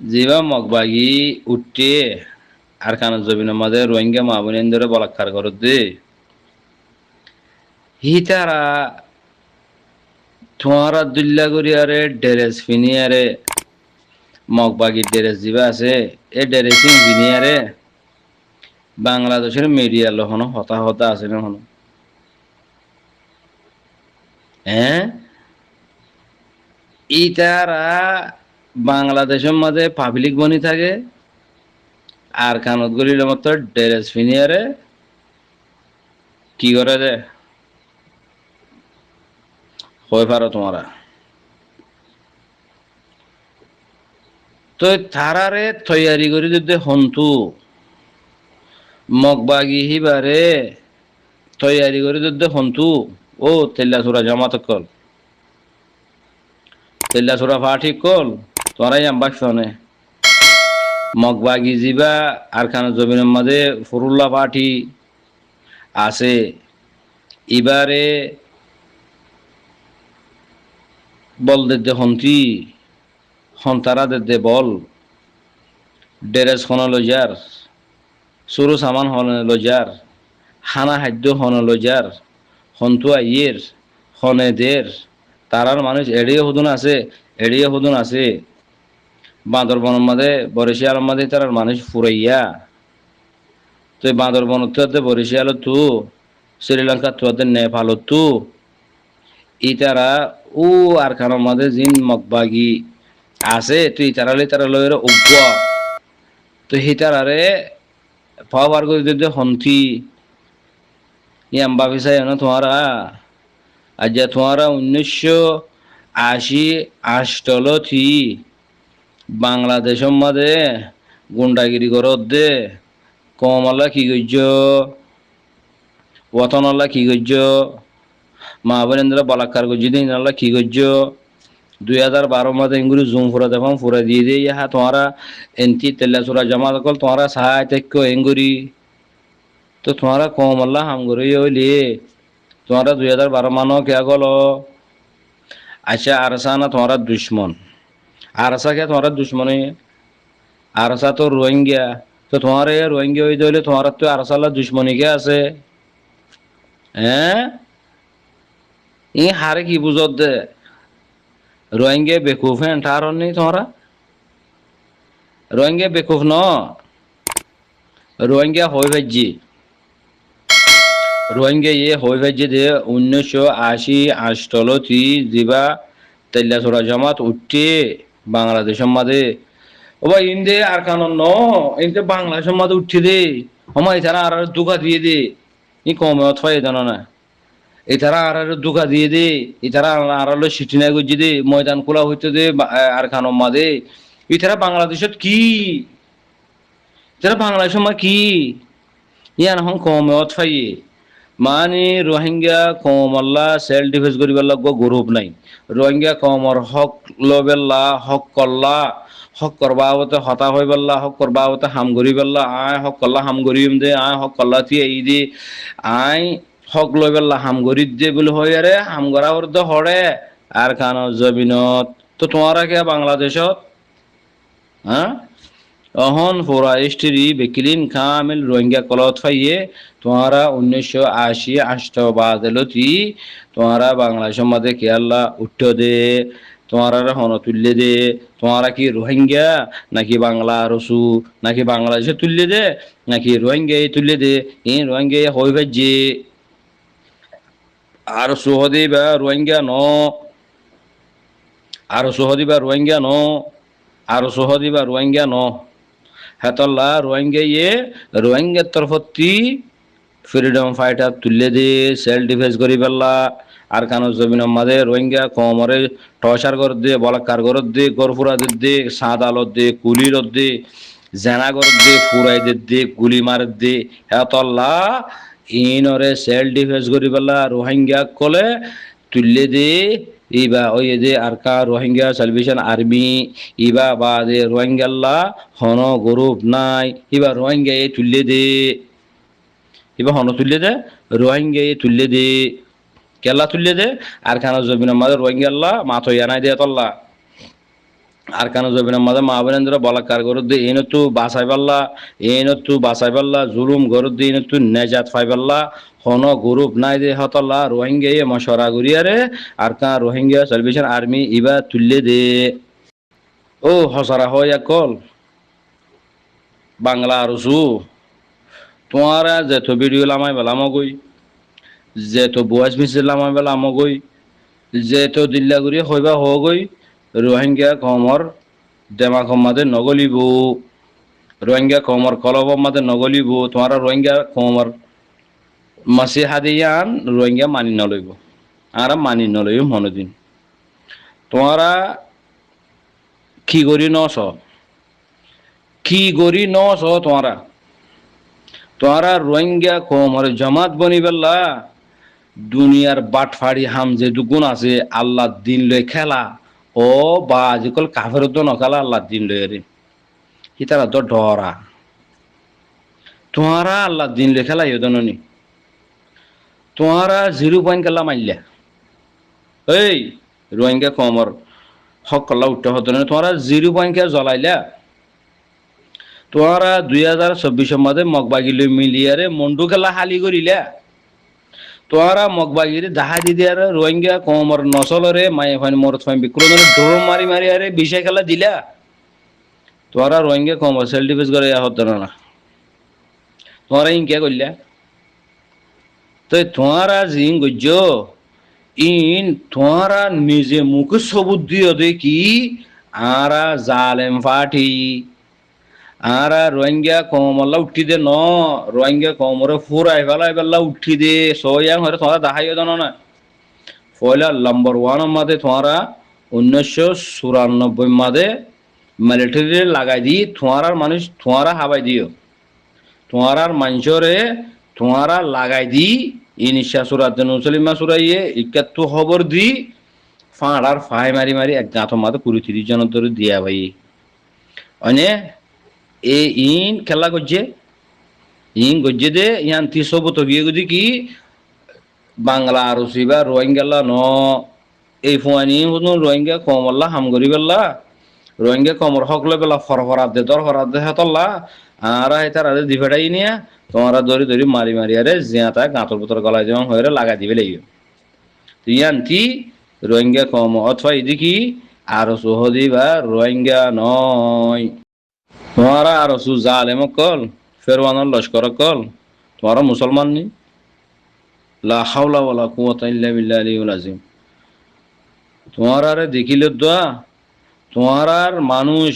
জিবা মগবাগি উঠে আর কানো জবিনের মাঝে রোহিঙ্গা মা বোনের ধরে বলাৎকার করে দে হি তারা তোমারা দুল্লা করিয়ারে ড্রেস ফিনিয়ারে মগবাগি ড্রেস জিবা আছে এই ড্রেসিং ফিনিয়ারে বাংলাদেশের মিডিয়া লহনো হতাহত আছে না হনো হ্যাঁ ইতারা বাংলাদেশের মাঝে পাবলিক বনি থাকে আর কানত গলির মতো ড্রেস ফিনিয়ারে কি করে দে হয়ে পারো তোমরা তো থারারে তৈয়ারি করে যদি হন্তু মগবাগি হিবারে তৈয়ারি করে যদি হন্তু ও তেল্লা সুরা জামাত কল তেল্লা সুরা ফাটি কল তোরাই আম্বাক শোনে মগবাগি জিবা আর খান জমিনের মাঝে ফুরুল্লা পাঠি আছে এবারে বল দে হন্তি হন্তারা দে বল ড্রেস হন লজার সরু সামান হন লজার হানা খাদ্য হন লজার হন্তু আইয়ের হনে দের তারার মানুষ এড়িয়ে হুদুন আছে বাঁদরবনের মাঝে বরিশাল মাঝে তারার মানুষ ফুরাইয়া তো বাঁদরবন তো বরিশাল তু শ্রীলঙ্কা তো নেপাল তু ইতারা ও আর খানোর মাঝে জিন মগবাগি আছে তুই তারা লয়ের উগ্র তো হিতারারে পাওয়ার করে দিতে হন্তি ইয়াম্বা ভিসায় না তোমারা আজ তোমারা 1980 আষ্টল থি বাংলাদেশের মাঝে গুন্ডাগিরি করত দে কমলা কি গজ্য ওতনল্লা কি গজ্য মা বোনেন্দ্র বলাৎকার গজ্য দিন কি গজ্য 2012 মাঝে ইংগুলি জুম ফুরা দেখুন ফুরা দিয়ে দিয়ে ইহা তোমারা এনতি তেল্লা চোরা জমা কল তোমারা সাহায তেক্য এঙ্গুরি তো তোমারা কমল্লা হামগরি হইলি তোমারা 2012 মানো কে গল আচ্ছা আরসা না তোমারা দুশ্মন আরসা কে তোমারা দুশ্মনী আরসা তো রোহিঙ্গা তো তোমার রোহিঙ্গা হইতে হইলে তোমার তো আরসাল্লা দুশ্মনী কে আছে হ্যাঁ ই হারে কি বুঝত দে রোহিঙ্গা বেকুফ হ্যাঁ ঠার নেই তোমরা রোহিঙ্গা বেকুফ ন রোহিঙ্গা হয়ে ভাজ্যি রোহিঙ্গা হয়ে ভাজ্যি দে 1980 আষ্টলতি দিবা তেল্লা চোরা জমাত উঠে বাংলাদেশের মাঝে ও ভাই ইন্দে আর কানন ন ইন্দে বাংলাদেশের মাঝে উঠে দে হমাই তারা আর দুঃখা দিয়ে দে ই কমে অথবাই জানো না এছাড়া আর দুঃখা দিয়ে দে এছাড়া আর সিটি নাই গুজি দে ময়দান খোলা হইতে দে আর খানম মাদে এছাড়া বাংলাদেশত কি এছাড়া বাংলাদেশের মা কি ইয়ান হং কমে অথবাই মানে রোহিঙ্গা কমল্লা সেলফ ডিফেন্স করিবার লাগব গ্রুপ নাই রোহিঙ্গা কমর হক লবেল্লা হক কল্লা হক করবা হতে হতা হই বেল্লা হক করবা হতে হাম গরি বেল্লা আয় হক কল্লা হাম গরিম দে আয় হক কল্লা থি এই দে আয় হক লই বেল্লা হাম গরি দে বলে হই আরে হাম গরা তো হড়ে আর খান জমিনত তো তোমারা কে বাংলাদেশত হ্যাঁ অহন ফোরা স্ত্রী বেকিলিন কামিল রোহিঙ্গা কলত ফাইয়ে তোমারা 1980 আষ্টবাদলতি তোমারা বাংলাদেশের মাঝে কেয়াল্লা উঠ্ট দে তোমারা হন তুললে দে তোমারা কি রোহিঙ্গা নাকি বাংলা রসু নাকি বাংলাদেশে তুললে দে নাকি রোহিঙ্গা তুললে দে এই রোহিঙ্গা হই ভাজ্যে আর সুহদি বা রোহিঙ্গা ন আর সুহদি বা রোহিঙ্গা ন আর সুহদি বা রোহিঙ্গা ন হেতল্লা রোহিঙ্গা রোহিঙ্গার তরফতি ফ্রিডম ফাইটার তুললে দে সেলফ ডিফেন্স করি পেল্লা আর কানো জমিনের মাঝে রোহিঙ্গা কমরে টর্চার করে দে বলাৎকার করে দে গরফুরা দে সাদ আলত দে কুলির দে জেনা করে দে ফুরাই দে গুলি মার দে হেতল্লা ইনরে সেলফ ডিফেন্স করি পেল্লা রোহিঙ্গা কলে তুললে দে ইবা ওই যে আর কা রোহিঙ্গা সালভেশন আর্মি ইবা বা দে রোহিঙ্গাল্লা হন গ্রুপ নাই ইবা রোহিঙ্গা তুললে দে ইবা হন তুললে দে রোহিঙ্গা তুললে দে কেলা তুললে দে আর খানা জমিনের মাঝে রোহিঙ্গাল্লা মাথো ইয়ানাই দে তল্লা আর কানো জবিনের মাঝে মা বোনেন্দ্র বলাকার গরুদ দিয়ে এনতু বাসাই পাল্লা এনতু বাসাই পাল্লা জুলুম গরুদ দিয়ে এনতু নেজাত ফাই পাল্লা হন গ্রুপ নাই দে হতল্লা রোহিঙ্গা মশরা গুরিয়ারে আর কা রোহিঙ্গা সালভেশন আর্মি ইবা তুললে দে ও হসরা হয় কল বাংলা আরসু তোমারা যেত ভিডিও লামাই বেলা মগই যেত বয়স মিছিল লামাই বেলা মগই যেত দিল্লাগুড়ি হইবা হগই রোহিঙ্গা কমর দেমা কমাতে নগলিব রোহিঙ্গা কমর কলব মাতে নগলিব তোমারা রোহিঙ্গা কমর মাসি হাদিয়ান রোহিঙ্গা মানি নলইব আর মানি নলইব মনোদিন তোমারা কি করি নস কি করি নস তোমারা রোহিঙ্গা কমর জমাত বনি বেল্লা দুনিয়ার বাটফাড়ি হাম যে দুগুণ আছে আল্লাহ দিন লই খেলা ও বা আজিকাল কাফের তো নকালা আল্লাহ দিন লই রে কি তারা তো ডরা তোমারা আল্লাহ দিন লই খেলা ইয়দননি তোমারা 0 পয়েন্ট খেলা মারলা এই রোহিঙ্গা কমর হক কল্লা উঠতে হতো না তোমরা 0 পয়েন্ট কে জ্বলাইলা তোমরা 2024 মধ্যে মগবাগিলে মিলিয়ারে মন্ডু খেলা হালি করিলা তোমরা মগবাগিরে দাহা দি দিয়ার রোহিঙ্গা কমর নসলরে মায়ে ফাইন মরত ফাইন বিক্রমে ডোর মারি মারি আরে বিষয় খেলা দিলা তোমরা রোহিঙ্গা কমর সেল ডিফেন্স করে হতো না তোমরা ইনকে করলা তো তোমরা জিন গজ্জ ইন তোমরা নিজে মুখে সবুজ দিও দেখি আরা জালেম ফাটি আরা রোহিঙ্গা কমলা উঠি দে ন রোহিঙ্গা কমরে ফুরাই বেলা উঠি দে সয়াং হরে তোমরা দাহাইও জানো না পয়লা নম্বর 1 মাদে তোমরা 1994 মাদে মিলিটারি লাগাই দি তোমরা মানুষ তোমরা হাবাই দিও তোমরা মানুষরে তোমরা লাগাই দি ইনিশা সুরাত নুসলিমা সুরাইয়ে 71 খবর দি ফাড়ার ফাই মারি মারি এক গাঁত মাদে 20-30 জন ধরে দিয়া ভাই অনে এ ইন খেলা করছে ইন গজ্জে দে ইয়ান 300 তো গিয়ে গদি কি বাংলা আরসি বা রোহিঙ্গা ন এই ফুয়ানি হুন রোহিঙ্গা কমল্লা হামগরি বেল্লা রোহিঙ্গা কমর হকলে বেলা ফরফরাত দে দর ফরাত দে হাতল্লা আর তার আদে দিফেটাই নিয়া তোমরা ধরি ধরি মারি মারি আরে জিয়াতা গাঁতর ভিতর গলায় যেমন হয়ে লাগা দিবে লাগিব ইয়ান্তি রোহিঙ্গা কম অথবা এদিকে আরো সহদি বা রোহিঙ্গা নয় তোমারা আরো সু জালেম কল ফেরওয়ানোর লস্কর কল তোমারা মুসলমান নি লা হাওলা ওয়ালা কুওয়াতা ইল্লা বিল্লাহিল আযীম তোমারা দেখিলে দোয়া তোমার মানুষ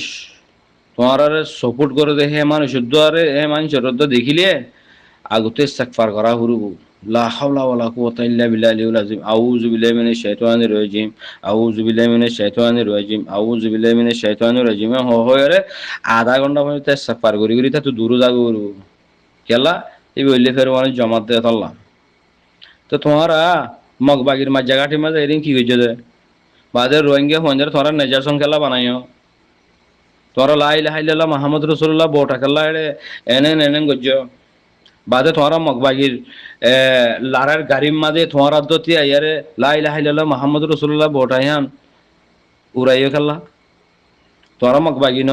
তোমার সাপোর্ট করে দে হে মানুষ দোয়ারে হে মানুষের দেখিলে আগতে ইস্তিগফার করা হুরুব লা হাওলা ওয়ালা কুওয়াতা ইল্লা বিল্লাহিল আযীম আউযু বিল্লাহি মিনাশ শাইতানির রাজিম আউযু বিল্লাহি মিনাশ শাইতানির রাজিম আউযু বিল্লাহি মিনাশ শাইতানির রাজিম হরে আধা ঘন্টা পর্যন্ত ইস্তিগফার করি করি তা তো দূর যাগো কেলা এই বললে ফের মানুষ জমাত দে আল্লাহ তো তোমারা মগবাগির মাঝ জায়গাটি মাঝে এরিং কি হইছে দে বাদে রোহিঙ্গা ফঞ্জার তোমরা নেজাসন খেলা বানাইও তোমরা লা ইলাহা ইল্লাল্লাহ মুহাম্মদ রাসূলুল্লাহ বোটা খেলা এনে গজ্জ বাদে তোমরা মগবাগির লারার গাড়ির মাঝে তোমরা দতি আইয়ারে লা ইলাহা ইল্লাল্লাহ মুহাম্মদ রাসূলুল্লাহ বোটাইয়ান উড়াইও খেলা তোমরা মগবাগি ন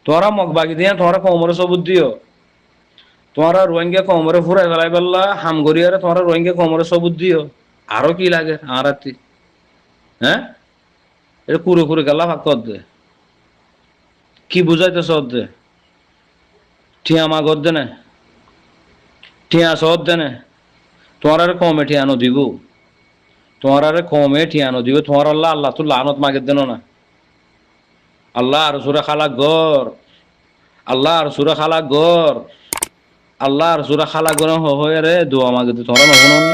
তোমরা মগবাগি দিয়া তোমরা কমরে সবুদ দিও তোমরা রোহিঙ্গা কমরে ফুরাই ফেলাই বেল্লা হামগরিয়ারে তোমরা রোহিঙ্গা কমরে সবুদ দিও আরো কি লাগে আরাতি হ্যাঁ এটা কুরু কুরু গেলা ভাগ কর দে কি বুঝাইতেছ দে ঠিয়া মা গদ দে না ঠিয়া সদ দে না তোমার কমে ঠিয়ানো দিব তোমার কমে ঠিয়ানো দিব তোমার আল্লাহ আল্লাহ তো লানত মাগে দেন না আল্লাহ আর সুরা খালা গর আল্লাহ আর সুরা খালা গর আল্লাহ আর সুরা খালা গর হয়ে রে দোয়া মাগে দে তোমরা নহুন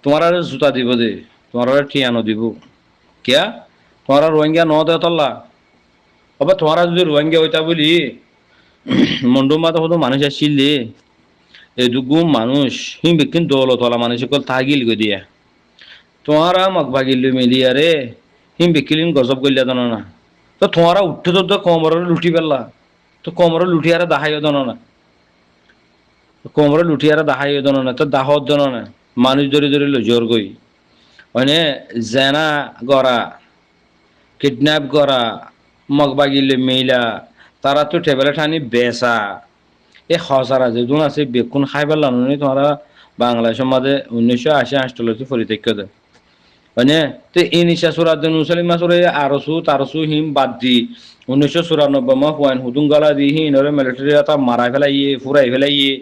তোমার জুতা দিব দে তোমার ঠিয়ানো দিব क्या तुम्हारा रोहिंग्या न दे तल्ला अब तुम्हारा जो रोहिंग्या होता बोली मंडू माता हो तो मानुष আসিলে এদুগু মানুষ হিম বিকিন দৌলত ওলা মানুষ কল তাগিল গো দিয়া তোমারা মগবাগিল মিলিয়া রে হিম বিকিলিন গজব গইলা দন না তো তোমারা উঠতে তো কোমর লুটি পেলা তো কোমর লুটিয়ারে দাহাইও দন না কোমর লুটিয়ারে দাহাইও দন না তো দাহত দন না মানুষ ধরে ধরে লো জোর গই মানে জেনা গড়া কিডন্যাপ করা, মগবাগিলে মেইলা, তারা তো টেবলেট আনি বেচা, এই খসারা যে যোন আছে বেকুন খাইবার লানুনি তোমরা বাংলাদেশের মাঝে 1980 পরিত্যাগ দেয় মানে। তো এই নিশা সুরাত মুসলিম মাসুরে আরসু তারসু হিম বাদ দি 1994 মা হুয়াইন হুদুং গালা দি হিনরে মিলিটারি তা মারা ফেলাইয়ে ফুরাই ফেলাইয়ে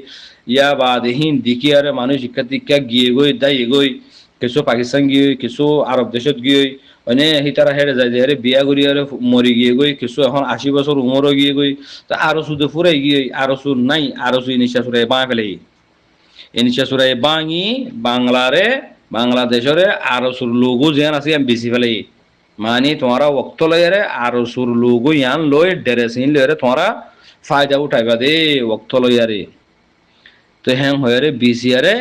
ইয়া বাদ হিন দিকি আরে মানুষ শিক্ষা দীক্ষা গিয়ে গই দাই গই কিছু পাকিস্তান গিয়ে কিছু আরব দেশত গিয়ে মানে হিতারা হেরে যায় যে আরে বিয়া করি আরে মরি গিয়ে গই কিছু এখন 80 বছর উমরও গিয়ে গই তা আরসু তো ফুরাই গিয়ে আরসু নাই আরসু নিশা সুরে বাঁ ফেলাই ইনশা সুরাই বাঙি বাংলারে বাংলাদেশের আরো সুর লোগো যেন আছে আমি বেশি ফেলাই মানে তোমারা ওক্ত লয়ারে আরো সুর লোগো ইয়ান লই ড্রেসিন লয়ারে তোমারা ফায়দা উঠাইবা দে ওক্ত লয়ারে তো হ্যাং হয়ারে বিসিয়ারে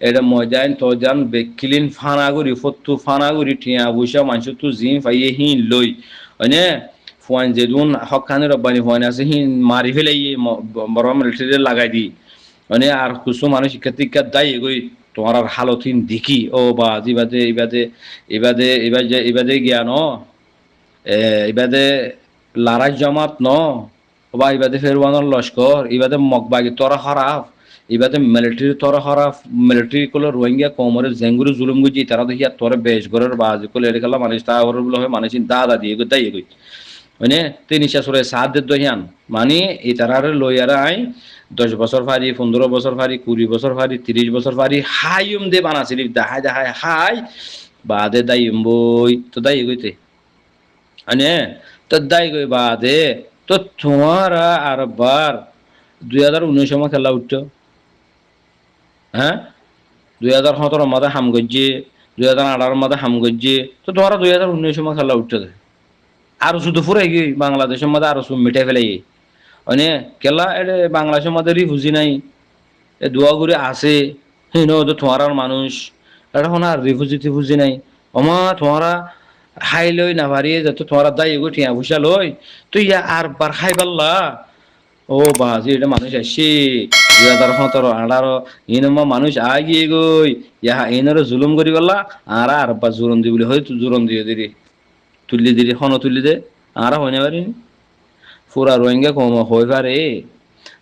এটা ময়দান তজান বেকিলিন ফানাগুড়ি ফত্তু ফানাগুড়ি টিয়া বুসা মানুষ তু জিম ফাইয়ে হিন লই মানে ফোন যেদুন হকানি রব্বানি ফোন আছে হিন মারি ফেলাই বড় মিলিটারি লাগাই দি মানে আর কিছু মানুষ শিক্ষার্থীকার দায়ী এগোই তোমার আর হালতিন দেখি ও বা ইবাদে জ্ঞান ইবাদে লারাই জমাত ন বা ইবাদে ফেরওয়ানোর লস্কর ইবাদে মগবাগি তোরা খারাপ ইবাদে মিলিটারি তোরা খারাপ মিলিটারি কলে রোহিঙ্গা কোমরে জেঙ্গুরি জুলুম গুজি তারা দেখি আর তোরে বেশ ঘরের বাজি কলে এরকম মানুষ তা বলে হয় মানুষ দাদা দিয়ে দায়ী এগোই মানে তিনি শাশুড়ে সাত দে দহিয়ান মানে এই তারারে লইয়ারা আই 10 বছর ফারি 15 বছর ফারি 20 বছর ফারি 30 বছর ফারি হাইম দে বানাছিল দেখাই দেখাই হাই বাদে দাইম বই তো দাই গইতে মানে তো দাই গই বাদে তো তোমারা আর বার 2019 সময় খেলা উঠতো হ্যাঁ 2017 মাঝে হাম গজ্জে 2018 মাঝে হাম গজ্জে তো তোমারা 2019 সময় খেলা উঠতো আরো শুধু ফুরাই গই বাংলাদেশের মধ্যে আরো মিটাই ফেলাই মানে কেলা এটা বাংলাদেশের মধ্যে রিফুজি নাই এ দোয়া করে আছে হ্যাঁ তো তোমার মানুষ এটা কোনো আর রিফুজি টিফুজি নাই অমা তোমারা হাই লই না পারিয়ে যত তোমার দায়ী গো ঠিয়া ভুষা লই তো ইয়া আর বার খাই পারলা ও বাজি এটা মানুষ আসছে 2017 18 ইনমা মানুষ আগিয়ে গই ইয়া ইনারও জুলুম করি পারলা আর বা জুলুম দি বলে হয়তো জুলুম দিয়ে দিদি তুললি দিদি হন তুললি দে আর হইনে পারিনি পুরা রোহিঙ্গা কম হয়ে পারে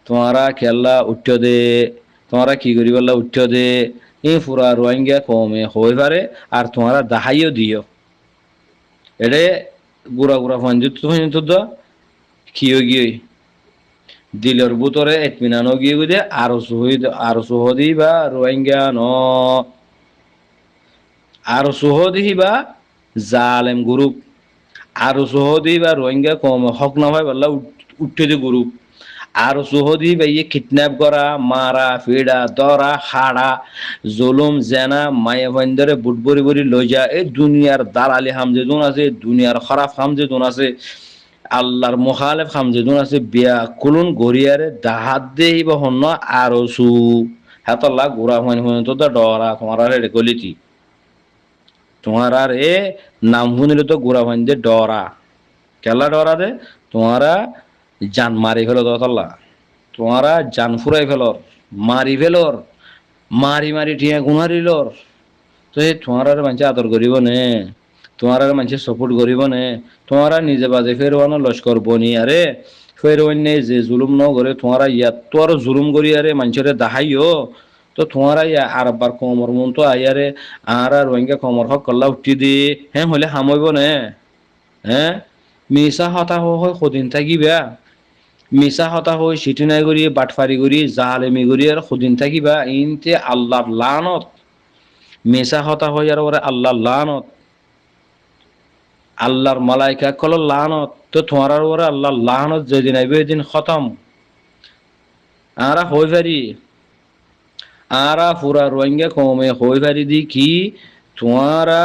তোমারা খেলা উঠ্য দে তোমারা কি করি বললা উঠ্য দে এই পুরা রোহিঙ্গা কমে হয়ে পারে আর তোমারা দাহাইও দিও এডে গুড়া গুড়া পঞ্জিত কিও গিয়ে দিলর বুতরে এতমিনানো গিয়ে দে আরো সুহদি বা রোহিঙ্গা ন আরো সুহদি বা জালেম গ্রুপ আরো সহদি বা রোহিঙ্গা কম হক না হয় বললা উঠে দি গ্রুপ আরো সহদি বা ইয়ে কিডন্যাপ করা মারা ফিডা দরা হাড়া জুলুম জেনা মায়ে বন্দরে বুট বরি বরি লই যা এই দুনিয়ার দালালি হামজে দুন আছে দুনিয়ার খারাপ হামজে দুন আছে আল্লাহর মুখালেফ হামজে দুন আছে বিয়া কুলুন গড়িয়ারে দাহাত দেই বা হন্য আরো সু হাতল্লা গুড়া হইন তো ডরা তোমার গলিতি তোমার আর এ নাম শুনিলে তো গুড়া ভাইন্দে ডরা কেলা ডরা দে তোমারা জান মারি ফেলো দতল্লা তোমারা জান ফুরাই ফেলর মারি ফেলর মারি মারি ঠিয়া গুনারিলর তো এই তোমার আর মানুষ আদর করিব নে তোমার আর মানুষ সাপোর্ট করিব নে তোমারা নিজে বাজে ফেরওয়ানো লস্কর বনি আরে ফেরওয়ান নেই যে জুলুম ন করে তোমারা ইয়াত তো আর জুলুম করি আরে মানুষের দাহাইও তো তোমারা ইয়া আর বার কমর মন তো আইয়ারে আর রোহিঙ্গা কমর হক কল্লা উঠি দি হ্যাঁ হলে হামইব নে হ্যাঁ মিশা হতা হয় সদিন থাকিবা মিশা হতা হয় সিটি নাই করি বাটফারি করি জালেমি করি আর সদিন থাকিবা ইনতে আল্লাহর লানত মিশা হতা হয় আর ওরে আল্লাহর লানত আল্লাহর মালাইকা কল লানত তো তোমার ওরে আল্লাহর লানত যেদিন আইবে এদিন খতম আরা হই পারি আরা পুরা রোহিঙ্গা কমে হই পারি দি কি তোমারা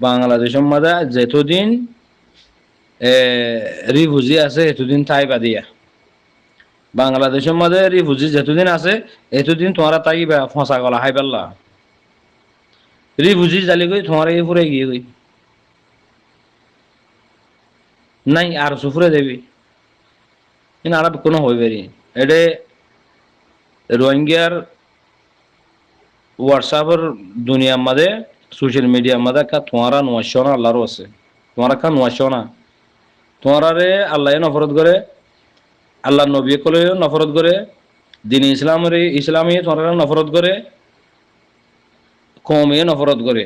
বাংলাদেশের মাঝে যেতদিন রিফুজি আছে এতদিন তাইবা দিয়া বাংলাদেশের মাঝে রিফুজি যেতদিন আছে এতদিন তোমারা তাইবা ফসা গলা হাই পারলা রিফুজি জালি গই তোমার এই ফুরে গিয়ে গই নাই আর সুফুরে দেবি কিন্তু আর কোনো হই পারি এটা রোহিঙ্গার হোয়াটসঅ্যাপের দুনিয়ার মাঝে সোশ্যাল মিডিয়ার মাঝে কা তোমারা নোয়াশো না আল্লাহরও আছে তোমারা কা নোয়াশো না তোমারে আল্লাহ নফরত করে, আল্লাহ নবী কলে নফরত করে, দিন ইসলামী তোমারা নফরত করে, কমে নফরত করে।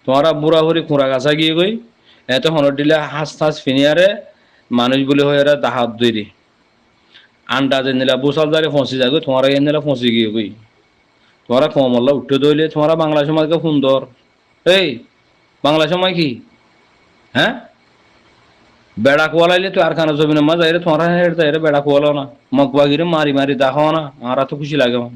তোমারা বুড়া হরি খুঁড়া গাছা গিয়ে গই এত হনর দিলে হাঁস থাস ফিনিয়ারে মানুষ বলে হয়ে এরা দাহাত দৈরি আন্ডা যে নিলা বুসাল দাঁড়িয়ে ফসি যাগো তোমারা এ নিলা ফসি গিয়ে গই তোমরা কমল্লা উঠতে দইলে তোমরা বাংলা সমাজকে সুন্দর এই বাংলা সময় কি হ্যাঁ বেড়া কোয়ালাইলে তো আর খানা জমিনে মা যাইরে তোমরা হেঁটে যাইরে বেড়া কোয়ালো না মকবাগিরে মারি মারি দেখাও না আর তো খুশি লাগে আমার